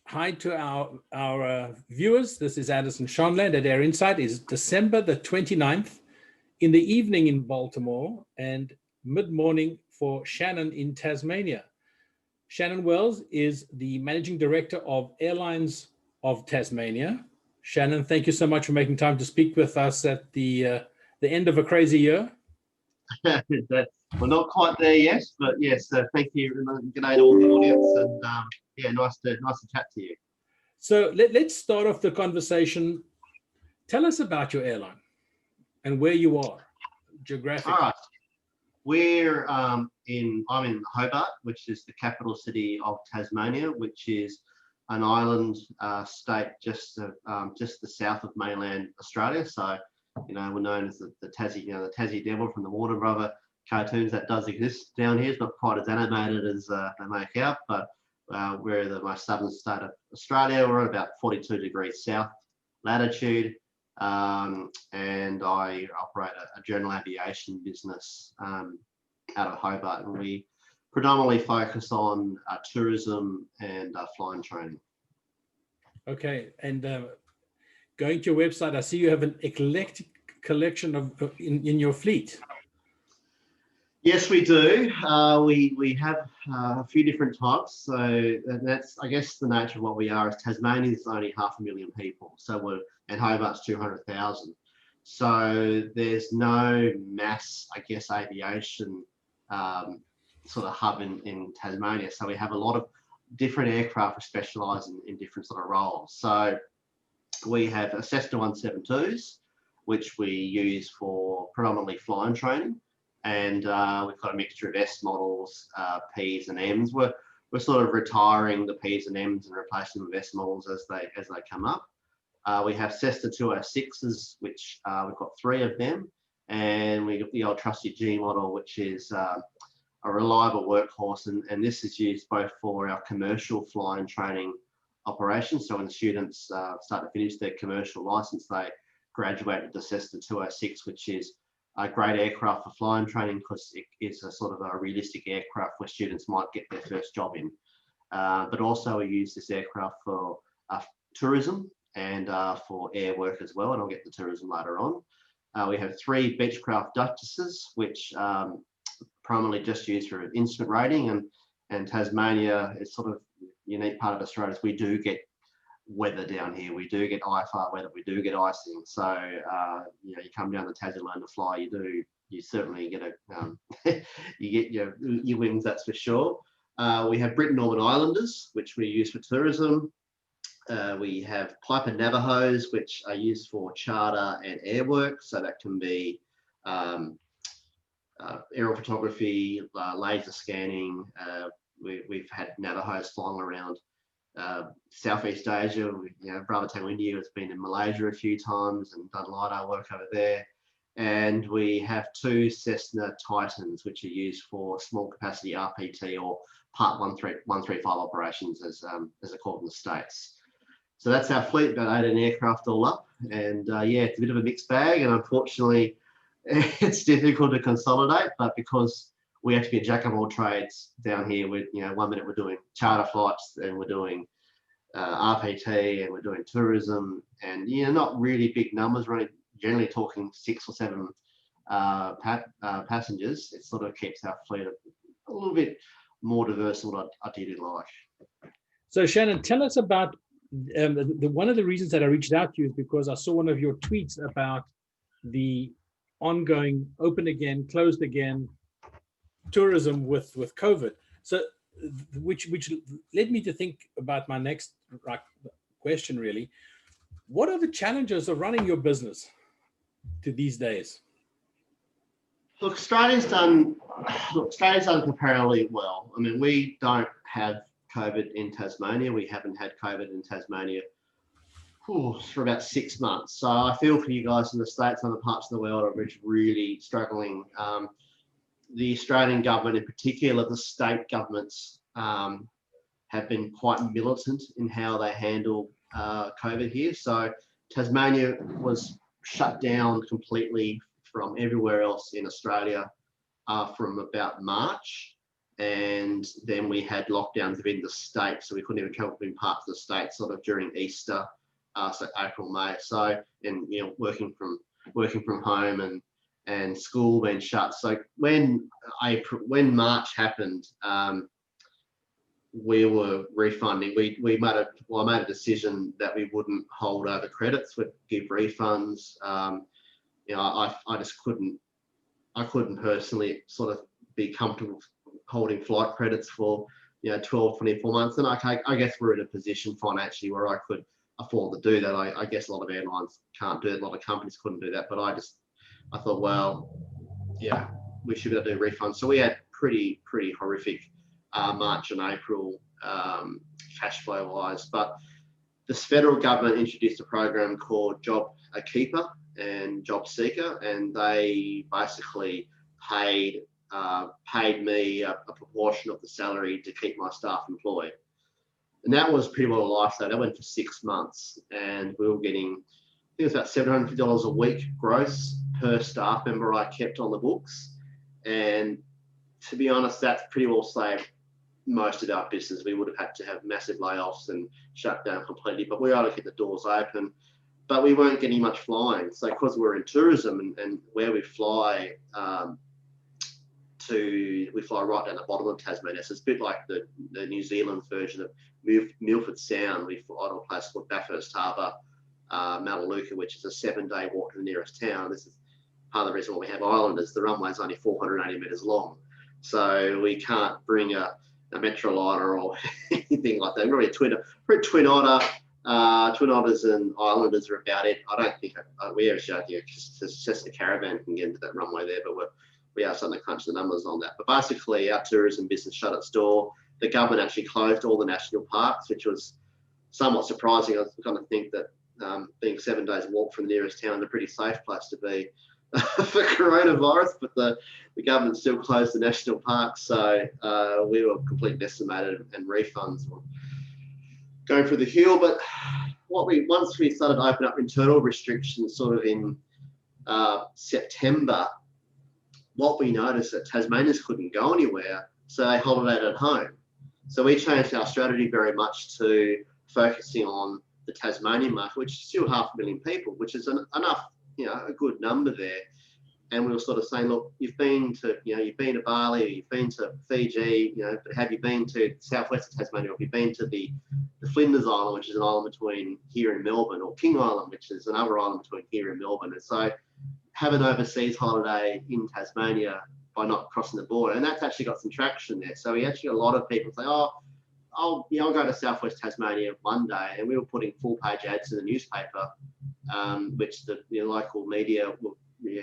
hi to our viewers. This is Addison Shonland at AirInsight. It's December the 29th in the evening in Baltimore and mid-morning for Shannon in Tasmania. Shannon Wells is the Managing Director of Airlines of Tasmania. Shannon, thank you so much for making time to speak with us at the end of a crazy year. We're not quite there yet, but yes, thank you. Good day to all the audience, and yeah, nice to chat to you. So let's start off the conversation. Tell us about your airline and where you are geographically. All right, we're I'm in Hobart, which is the capital city of Tasmania, which is an island state just the south of mainland Australia. So, we're known as the Tassie, the Tassie Devil from the Warner Brother cartoons. That does exist down here. It's not quite as animated as they make out, but we're the most southern state of Australia. We're at about 42 degrees south latitude, and I operate a general aviation business out of Hobart, and we predominantly focus on tourism and flying training. Okay, and going to your website, I see you have an eclectic collection of in your fleet. Yes, we do. We have a few different types. So that's, I guess, the nature of what we are. Is Tasmania is only 500,000 people, and Hobart's 200,000. So there's no mass, I guess, aviation sort of hub in Tasmania. So we have a lot of different aircraft which specialise in different sort of roles. So we have a Cessna 172s, which we use for predominantly flying training. And we've got a mixture of S models, Ps and Ms. We're sort of retiring the Ps and Ms and replacing them with S models as they come up. We have Cessna 206s, which we've got 3 of them, and we've got the old trusty G model, which is a reliable workhorse, and this is used both for our commercial flying training operations. So when the students start to finish their commercial license, they graduate with the Cessna 206, which is a great aircraft for flying training because it is a sort of a realistic aircraft where students might get their first job in. But also we use this aircraft for tourism and for air work as well, and I'll get to tourism later on. We have 3 Beechcraft Duchesses, which primarily just used for instrument rating, and Tasmania is sort of unique part of Australia is we do get weather down here. We do get IFR weather. We do get icing. So you come down to Tassie learn to fly. You certainly get you get your wings. That's for sure. We have Britain Northern Islanders, which we use for tourism. We have Piper Navajos, which are used for charter and air work. So that can be aerial photography, laser scanning. We've had Navajos flying around Southeast Asia. Brother Tango India has been in Malaysia a few times and done LiDAR work over there. And we have 2 Cessna Titans, which are used for small capacity RPT or Part 135 operations, as they're called in the States. So that's our fleet, about 18 aircraft all up. And yeah, it's a bit of a mixed bag, and unfortunately, it's difficult to consolidate, but because we have to be a jack of all trades down here, with 1 minute we're doing charter flights, and we're doing RPT, and we're doing tourism, and not really big numbers. We're only generally talking 6 or 7 passengers. It sort of keeps our fleet a little bit more diverse than what I did like. So Shannon, tell us about one of the reasons that I reached out to you is because I saw one of your tweets about the ongoing open again, closed again tourism with COVID. So which led me to think about my next question really. What are the challenges of running your business to these days? Look, Australia's done comparatively well. I mean, we don't have COVID in Tasmania. We haven't had COVID in Tasmania for about 6 months. So I feel for you guys in the States and other parts of the world are really struggling. The Australian government, in particular, the state governments, have been quite militant in how they handle COVID here. So Tasmania was shut down completely from everywhere else in Australia from about March. and then we had lockdowns within the state, so we couldn't even come up in parts of the state sort of during Easter, so April, May. So, and working from home and school being shut. So when March happened, we were refunding. I made a decision that we wouldn't hold over credits, we'd give refunds. I just couldn't. I couldn't personally sort of be comfortable holding flight credits for 12, 24 months. And I guess we're in a position financially where I could afford to do that. I guess a lot of airlines can't do it. A lot of companies couldn't do that. But I thought, well, yeah, we should be able to do refunds. So we had pretty horrific March and April cash flow wise. But this federal government introduced a program called Job Keeper and Job Seeker, and they basically paid me a proportion of the salary to keep my staff employed. And that was pretty well a lifesaver. That went for 6 months, and we were getting, I think it was about $750 a week gross per staff member I kept on the books. And to be honest, that's pretty well saved most of our business. We would have had to have massive layoffs and shut down completely, but we were able to keep the doors open. But we weren't getting much flying. So because we're in tourism and where we fly we fly right down the bottom of Tasmania. So it's a bit like the New Zealand version of Milford Sound. We fly to a place called Bathurst Harbour, Melaleuca, which is a 7-day walk to the nearest town. This is part of the reason why we have islanders. The runway is only 480 metres long. So we can't bring a Metroliner or anything like that. We're a Twin Otter. Twin Otters and Islanders are about it. I don't think we actually don't think it's just a caravan can get into that runway there, but we are starting to crunch the numbers on that. But basically, our tourism business shut its door. The government actually closed all the national parks, which was somewhat surprising. I was going to think that being 7 days walk from the nearest town, a pretty safe place to be for coronavirus, but the government still closed the national parks, so we were completely decimated, and refunds were going through the hill. But once we started to open up internal restrictions sort of in September, what we noticed that Tasmanians couldn't go anywhere, so they holidayed at home. So we changed our strategy very much to focusing on the Tasmanian market, which is still 500,000 people, which is enough, a good number there. And we were sort of saying, look, you've been to Bali, you've been to Fiji, but have you been to southwest of Tasmania, or have you been to the Flinders Island, which is an island between here and Melbourne, or King Island, which is another island between here and Melbourne? And so have an overseas holiday in Tasmania by not crossing the border. And that's actually got some traction there. So we actually got a lot of people say, I'll go to southwest Tasmania one day, and we were putting full-page ads in the newspaper, which the local media were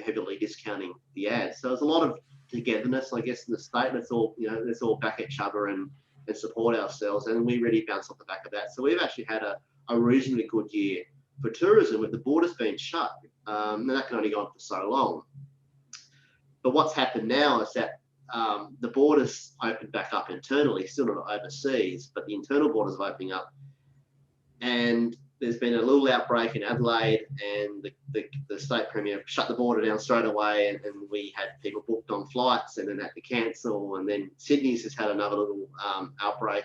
heavily discounting the ads. So there's a lot of togetherness, I guess, in the state. Let's all back each other and support ourselves, and we really bounced off the back of that. So we've actually had a reasonably good year for tourism with the borders being shut. And that can only go on for so long. But what's happened now is that the borders opened back up internally, still not overseas, but the internal borders are opening up. And there's been a little outbreak in Adelaide, and the state premier shut the border down straight away, and we had people booked on flights and then had to cancel. And then Sydney's just had another little outbreak,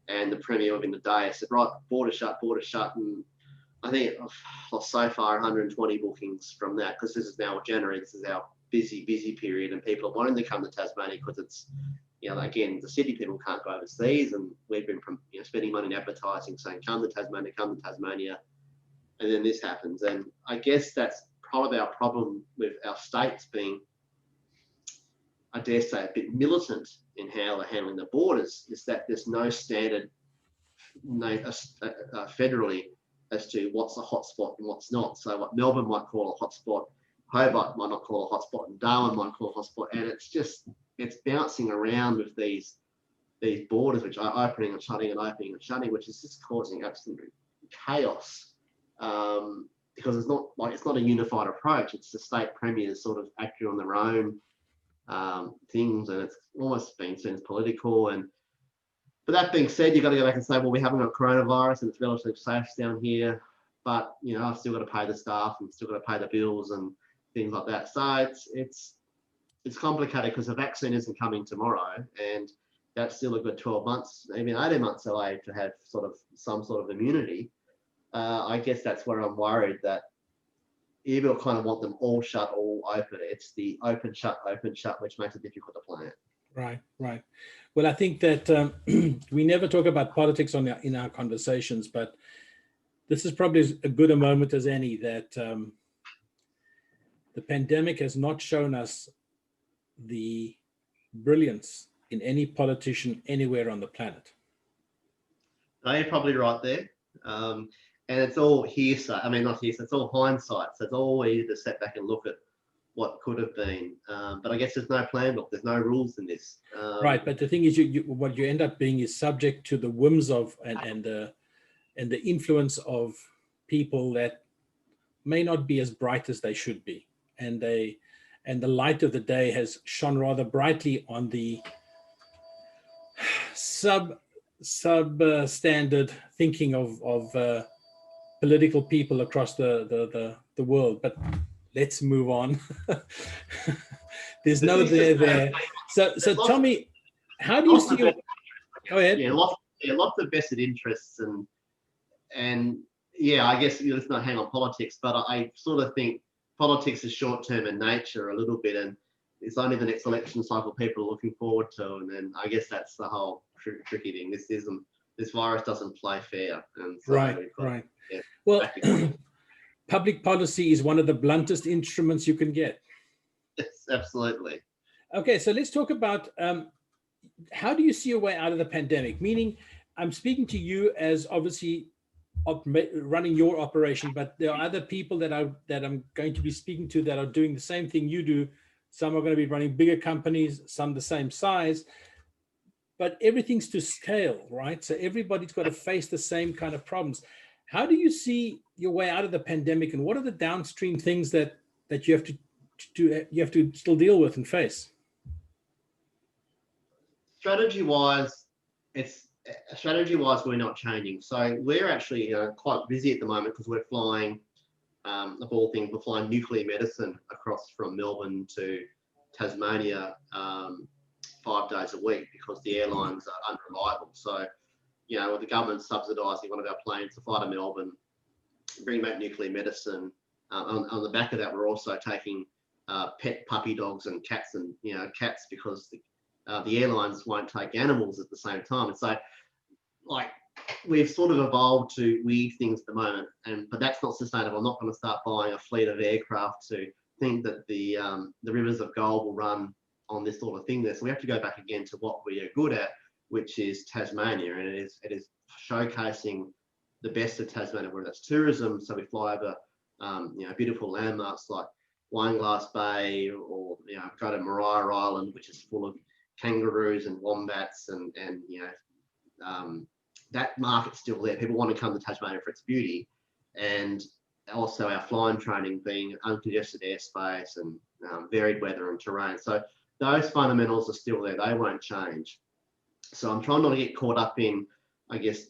and the premier within the day said, right, border shut. And I think I've lost so far 120 bookings from that, because this is now January. This is our busy period, and people are wanting to come to Tasmania because it's, again, the city people can't go overseas, and we've been spending money in advertising saying, come to Tasmania, and then this happens. And I guess that's part of our problem with our states being, I dare say, a bit militant in how they're handling the borders, is that there's no standard federally as to what's a hotspot and what's not. So what Melbourne might call a hotspot, Hobart might not call a hotspot, and Darwin might call a hotspot, and it's bouncing around with these borders, which are opening and shutting, which is just causing absolute chaos. Because it's not a unified approach. It's the state premiers sort of acting on their own things, and it's almost been seen as political. But that being said, you've got to go back and say, well, we haven't got coronavirus and it's relatively safe down here, but I've still got to pay the staff and still got to pay the bills and things like that. So it's complicated because the vaccine isn't coming tomorrow, and that's still a good 12 months, even 18 months away to have sort of some sort of immunity. I guess that's where I'm worried that you kind of want them all shut, all open. It's the open, shut, which makes it difficult to plan. Right, right. Well, I think that we never talk about politics in our conversations, but this is probably as good a moment as any that the pandemic has not shown us the brilliance in any politician anywhere on the planet. No, you're probably right there. And it's all hearsay. I mean, not hearsay, it's all hindsight. So it's all easy to step back and look at what could have been. But I guess there's no plan book. There's no rules in this. Right. But the thing is, what you end up being is subject to the whims of and the influence of people that may not be as bright as they should be. And the light of the day has shone rather brightly on the substandard thinking of political people across the world. But let's move on. There's no there. So tell me, how do you see your... Go ahead. Yeah, lots of vested interests and yeah, I guess let's not hang on politics, but I sort of think politics is short-term in nature a little bit, and it's only the next election cycle people are looking forward to, and then I guess that's the whole tricky thing. This virus doesn't play fair, and so right. Yeah, well, public policy is one of the bluntest instruments you can get. Yes, absolutely. Okay, so let's talk about how do you see your way out of the pandemic? Meaning, I'm speaking to you as obviously running your operation, but there are other people that I'm going to be speaking to that are doing the same thing you do. Some are going to be running bigger companies, some the same size, but everything's to scale, right? So everybody's got to face the same kind of problems. How do you see your way out of the pandemic, and what are the downstream things that you have to still deal with and face? Strategy-wise, we're not changing. So we're actually quite busy at the moment because we're flying, of all things, we're flying nuclear medicine across from Melbourne to Tasmania 5 days a week because the airlines are unreliable. So, the government's subsidising one of our planes to fly to Melbourne, bring back nuclear medicine. On the back of that, we're also taking pet puppy dogs and cats and cats because the airlines won't take animals at the same time. And so, we've sort of evolved to weird things at the moment, but that's not sustainable. I'm not going to start buying a fleet of aircraft to think that the rivers of gold will run on this sort of thing there. So we have to go back again to what we are good at, which is Tasmania, and it is showcasing the best of Tasmania, whether that's tourism. So we fly over beautiful landmarks like Wineglass Bay, or go to Maria Island, which is full of kangaroos and wombats, and that market's still there. People want to come to Tasmania for its beauty, and also our flying training being uncongested airspace and varied weather and terrain. So those fundamentals are still there. They won't change. So I'm trying not to get caught up in, I guess,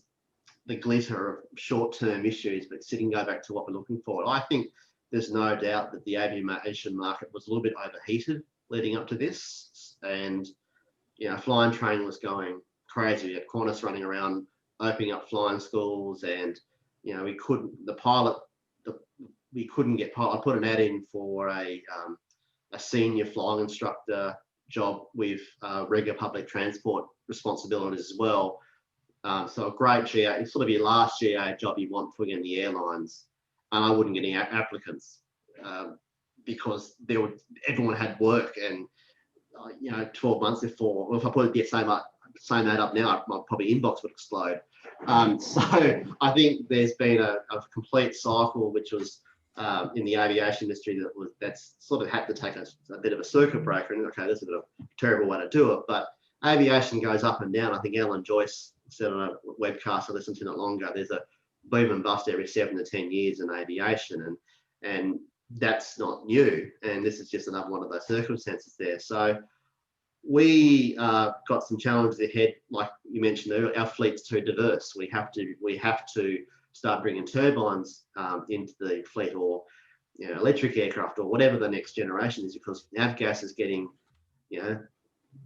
the glitter of short-term issues, but go back to what we're looking for. I think there's no doubt that the aviation market was a little bit overheated leading up to this, and flying training was going crazy. We had Qantas running around opening up flying schools, and we couldn't get pilot. I put an ad in for a senior flying instructor job with regular public transport responsibilities as well. So a great GA, it's sort of your last GA job you want for in the airlines, and I wouldn't get any applicants because everyone had work, and 12 months before. Well, if I put the same ad up now, my probably inbox would explode. So I think there's been a complete cycle, which was in the aviation industry that's sort of had to take a bit of a circuit breaker. And okay, this is a terrible way to do it, but aviation goes up and down. I think Alan Joyce said on a webcast I listened to not long ago, there's a boom and bust every 7 to 10 years in aviation, and that's not new. And this is just another one of those circumstances there. So we got some challenges ahead, like you mentioned earlier. Our fleet's too diverse. We have to start bringing turbines into the fleet, or electric aircraft, or whatever the next generation is, because nav gas is getting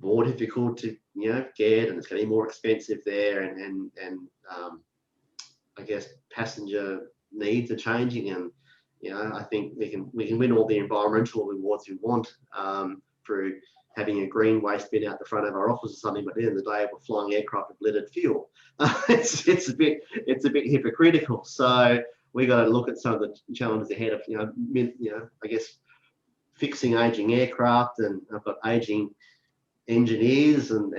more difficult to get, and it's getting more expensive there, and I guess passenger needs are changing, and I think we can win all the environmental rewards we want through having a green waste bin out the front of our office or something, but at the end of the day, we're flying aircraft with leaded fuel. It's a bit hypocritical. So we got to look at some of the challenges ahead of I guess fixing aging aircraft, and I've got aging engineers, and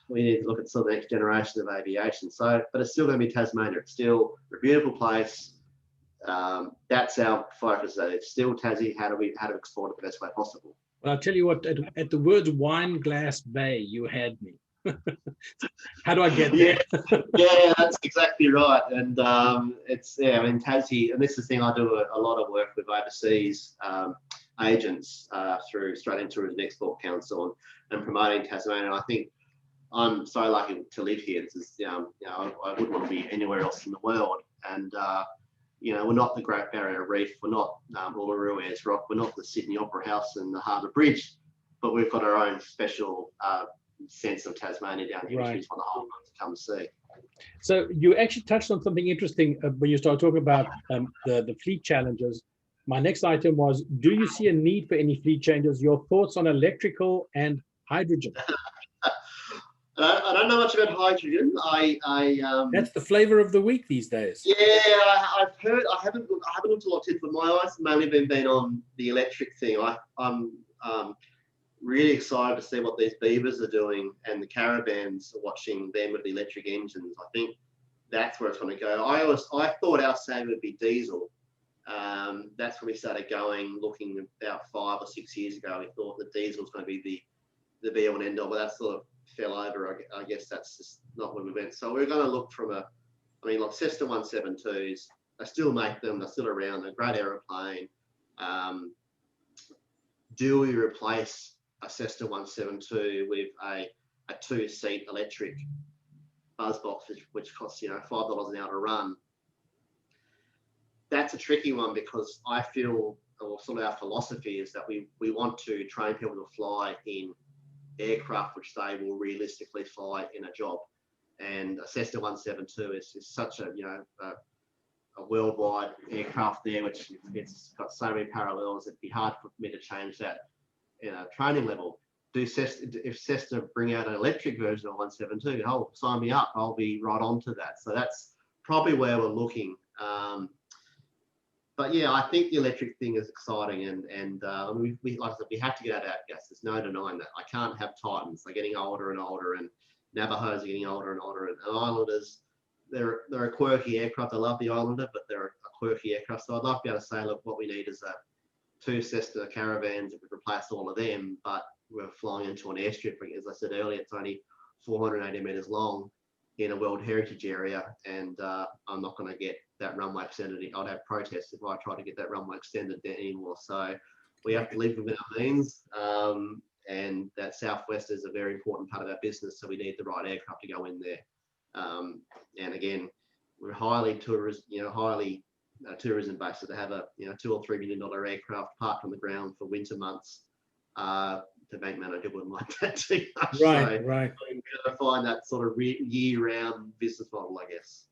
we need to look at some of the next generation of aviation. So, but it's still going to be Tasmania. It's still a beautiful place. That's our focus. It's still Tassie. How do we explore it the best way possible? Well, I'll tell you what, at the words wine glass bay, you had me. How do I get there? Yeah, that's exactly right. And Tassie, and this is the thing, I do a lot of work with overseas agents through Australian Tourism Export Council and promoting Tasmania. I think I'm so lucky to live here. This is, I wouldn't want to be anywhere else in the world. And we're not the Great Barrier Reef, we're not Uluru Ayers Rock, we're not the Sydney Opera House and the Harbour Bridge, but we've got our own special sense of Tasmania down here, which is what the whole world to come see. So you actually touched on something interesting when you started talking about the fleet challenges. My next item was, do you see a need for any fleet changes? Your thoughts on electrical and hydrogen? I don't know much about hydrogen. That's the flavor of the week these days. Yeah, I've heard. I haven't looked a lot into it, but my eyes have mainly been on the electric thing. I'm really excited to see what these beavers are doing, and the caravans are watching them with the electric engines. I think that's where it's going to go. I thought our saver would be diesel. That's when we started looking about 5 or 6 years ago. We thought the diesel was going to be the be all and end all, but that sort of fell over. I guess that's just not where we went. So we're going to look from like Cessna 172s, they still make them, they're still around, they're a great aeroplane. Do we replace a Cessna 172 with a 2-seat electric buzz box, which costs $5 an hour to run? That's a tricky one, because I feel, or sort of our philosophy is that we want to train people to fly in aircraft which they will realistically fly in a job. And a Cessna 172 is such a worldwide aircraft there, which it's got so many parallels. It'd be hard for me to change that training level. If Cessna bring out an electric version of 172, sign me up. I'll be right on to that. So that's probably where we're looking. But yeah, I think the electric thing is exciting, and we like I said, we have to get out of gas. There's no denying that. I can't have Titans. They're getting older and older, and Navajos are getting older and older, and Islanders, they're a quirky aircraft. I love the Islander, but they're a quirky aircraft. So I'd love to be able to say, look, what we need is 2 Cessna caravans that would replace all of them, but we're flying into an airstrip. As I said earlier, it's only 480 metres long in a World Heritage area, and I'm not going to get that runway extended. I'd have protests if I try to get that runway extended there anymore. So we have to live within our means, and that Southwest is a very important part of our business. So we need the right aircraft to go in there. And again, we're highly tourism based. So to have a $2 or $3 million aircraft parked on the ground for winter months, the bank manager wouldn't like that too much. Right. We're going to find that sort of year-round business model, I guess.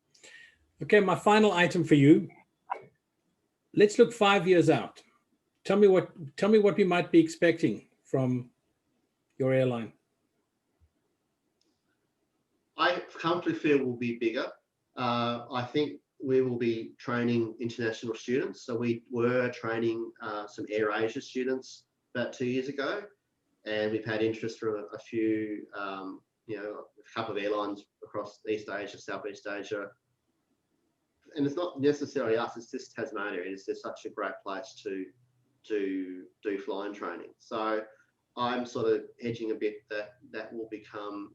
Okay, my final item for you. Let's look 5 years out. Tell me what we might be expecting from your airline. I comfortably feel we'll be bigger. I think we will be training international students. So we were training some AirAsia students about 2 years ago, and we've had interest from a few, a couple of airlines across East Asia, Southeast Asia. And it's not necessarily us, it's just Tasmania. It's just such a great place to do flying training. So I'm sort of hedging a bit that will become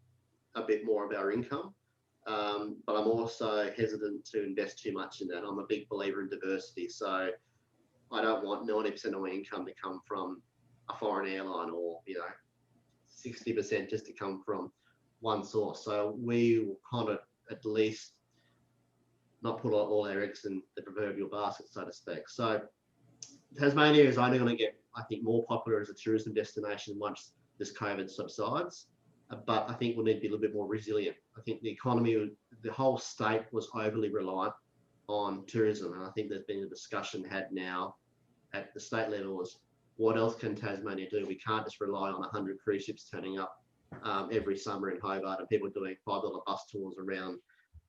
a bit more of our income. But I'm also hesitant to invest too much in that. I'm a big believer in diversity. So I don't want 90% of my income to come from a foreign airline, or 60% just to come from one source. So we will kind of at least not put all our eggs in the proverbial basket, so to speak. So Tasmania is only going to get, I think, more popular as a tourism destination once this COVID subsides. but I think we'll need to be a little bit more resilient. I think the economy, the whole state was overly reliant on tourism, and I think there's been a discussion had now at the state level is what else can Tasmania do? We can't just rely on 100 cruise ships turning up every summer in Hobart and people doing $5 bus tours around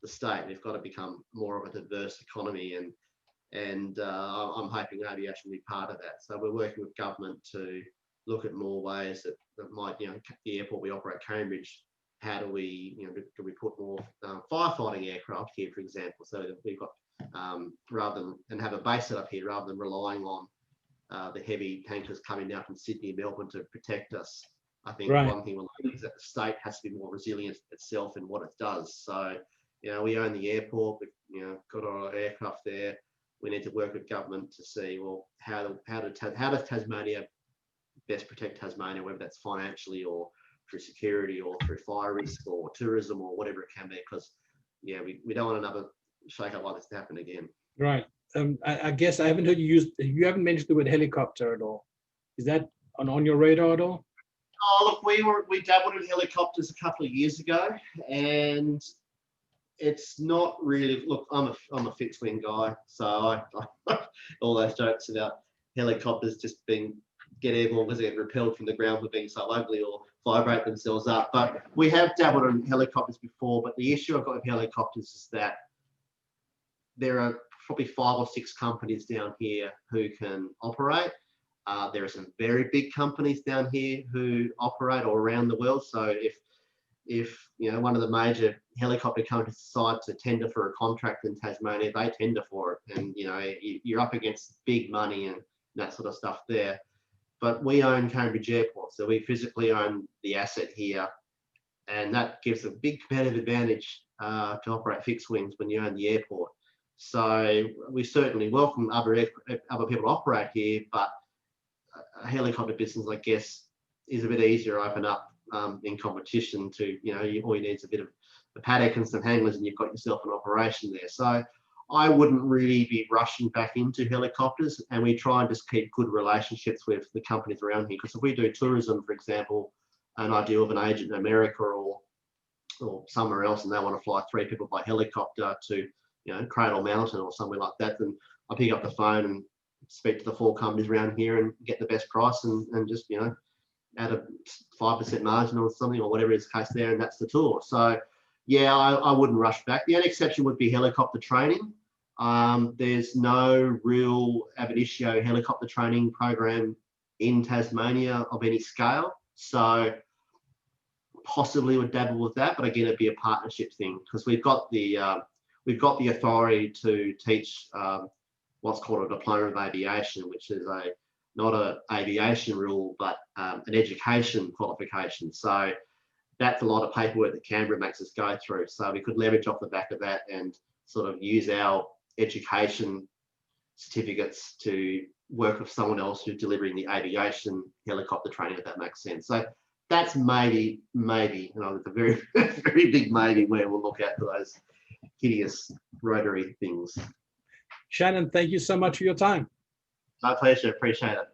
the state. We've got to become more of a diverse economy, and I'm hoping aviation will be part of that. So we're working with government to look at more ways that might, the airport we operate, Cambridge, how do we, do we put more firefighting aircraft here, for example, so that we've got, rather than, and have a base set up here rather than relying on the heavy tankers coming down from Sydney and Melbourne to protect us. I think one thing we'll learn is that the state has to be more resilient itself in what it does. So, we own the airport, we've got our aircraft there. We need to work with government to see, well, how does Tasmania best protect Tasmania, whether that's financially or through security or through fire risk or tourism or whatever it can be, because we don't want another shake up like this to happen again. Right. I guess I haven't heard you haven't mentioned the word helicopter at all. Is that on your radar at all? Oh, look, we dabbled in helicopters a couple of years ago, and it's not really, look, I'm a fixed wing guy, so I all those jokes about helicopters just get airborne because they get repelled from the ground for being so ugly or vibrate themselves up. But we have dabbled in helicopters before, but the issue I've got with helicopters is that there are probably 5 or 6 companies down here who can operate. There are some very big companies down here who operate all around the world. So if one of the major helicopter companies decide to tender for a contract in Tasmania, they tender for it, and you're up against big money and that sort of stuff there. But we own Cambridge Airport, so we physically own the asset here, and that gives a big competitive advantage to operate fixed wings when you own the airport. So we certainly welcome other people to operate here, but a helicopter business, I guess, is a bit easier to open up in competition to, all you need is a bit of a paddock and some handlers and you've got yourself an operation there. So I wouldn't really be rushing back into helicopters, and we try and just keep good relationships with the companies around here. Because if we do tourism, for example, and I deal with an agent in America or somewhere else and they want to fly 3 people by helicopter to, Cradle Mountain or somewhere like that, then I pick up the phone and speak to the 4 companies around here and get the best price and just, add a 5% margin or something or whatever is the case there, and that's the tour. So yeah, I wouldn't rush back. The only exception would be helicopter training. There's no real ab initio helicopter training program in Tasmania of any scale. So possibly would dabble with that, but again, it'd be a partnership thing because we've got the authority to teach what's called a diploma of aviation, which is not an aviation rule, but an education qualification. So that's a lot of paperwork that Canberra makes us go through. So we could leverage off the back of that and sort of use our education certificates to work with someone else who's delivering the aviation helicopter training, if that makes sense. So that's maybe, it's a very, very big maybe where we'll look at for those hideous rotary things. Shannon, thank you so much for your time. My pleasure. Appreciate it.